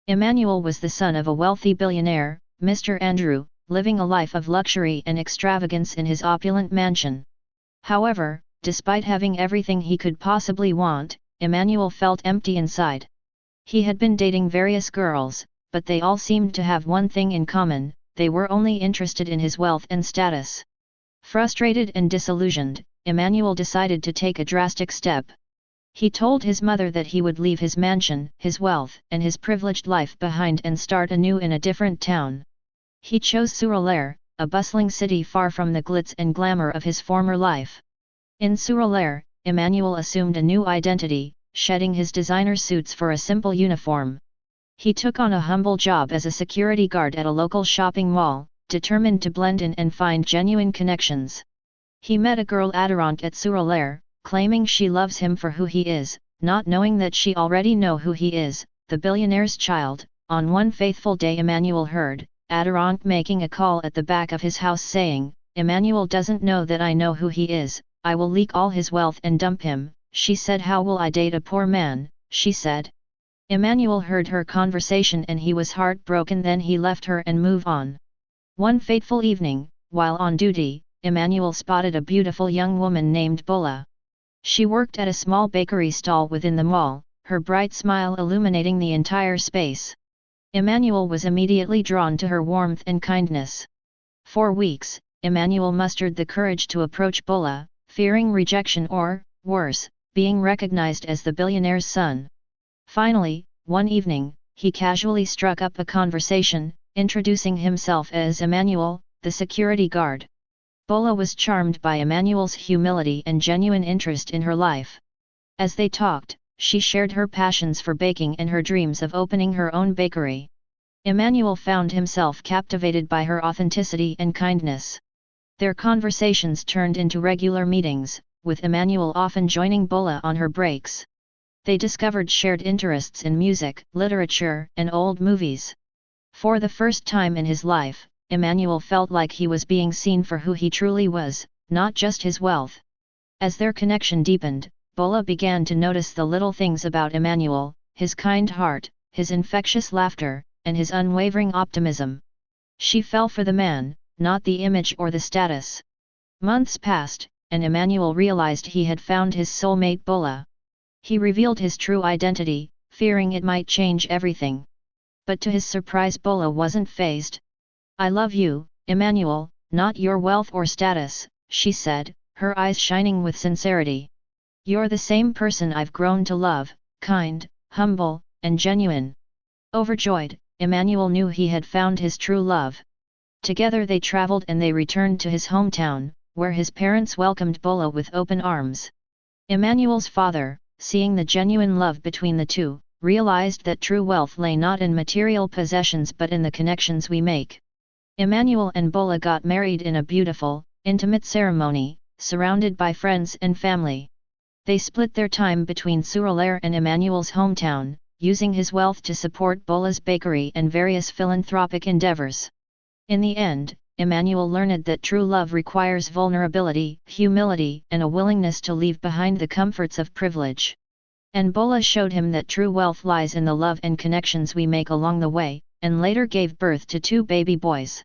Emmanuel was the son of a wealthy billionaire, Mr. Andrew, living a life of luxury and extravagance in his opulent mansion. However, despite having everything he could possibly want, Emmanuel felt empty inside. He had been dating various girls, but they all seemed to have one thing in common: they were only interested in his wealth and status. Frustrated and disillusioned, Emmanuel decided to take a drastic step. He told his mother that he would leave his mansion, his wealth, and his privileged life behind and start anew in a different town. He chose Surulere, a bustling city far from the glitz and glamour of his former life. In Surulere, Emmanuel assumed a new identity, shedding his designer suits for a simple uniform. He took on a humble job as a security guard at a local shopping mall, determined to blend in and find genuine connections. He met a girl Adirant at Surulere, claiming she loves him for who he is, not knowing that she already know who he is, the billionaire's child. On one faithful day Emmanuel heard Adirant making a call at the back of his house saying, "Emmanuel doesn't know that I know who he is, I will leak all his wealth and dump him." She said, "How will I date a poor man?" she said. Emmanuel heard her conversation and he was heartbroken. Then he left her and moved on. One fateful evening, while on duty, Emmanuel spotted a beautiful young woman named Bola. She worked at a small bakery stall within the mall, her bright smile illuminating the entire space. Emmanuel was immediately drawn to her warmth and kindness. For weeks, Emmanuel mustered the courage to approach Bola, fearing rejection or, worse, being recognized as the billionaire's son. Finally, one evening, he casually struck up a conversation, introducing himself as Emmanuel, the security guard. Bola was charmed by Emmanuel's humility and genuine interest in her life. As they talked, she shared her passions for baking and her dreams of opening her own bakery. Emmanuel found himself captivated by her authenticity and kindness. Their conversations turned into regular meetings, with Emmanuel often joining Bola on her breaks. They discovered shared interests in music, literature, and old movies. For the first time in his life, Emmanuel felt like he was being seen for who he truly was, not just his wealth. As their connection deepened, Bola began to notice the little things about Emmanuel: his kind heart, his infectious laughter, and his unwavering optimism. She fell for the man, not the image or the status. Months passed, and Emmanuel realized he had found his soulmate Bola. He revealed his true identity, fearing it might change everything. But to his surprise, Bola wasn't fazed. "I love you, Emmanuel, not your wealth or status," she said, her eyes shining with sincerity. "You're the same person I've grown to love, kind, humble, and genuine." Overjoyed, Emmanuel knew he had found his true love. Together they traveled and they returned to his hometown, where his parents welcomed Bola with open arms. Emmanuel's father, seeing the genuine love between the two, realized that true wealth lay not in material possessions but in the connections we make. Emmanuel and Bola got married in a beautiful, intimate ceremony, surrounded by friends and family. They split their time between Surulere and Emmanuel's hometown, using his wealth to support Bola's bakery and various philanthropic endeavors. In the end, Emmanuel learned that true love requires vulnerability, humility, and a willingness to leave behind the comforts of privilege. And Bola showed him that true wealth lies in the love and connections we make along the way, and later gave birth to 2 baby boys.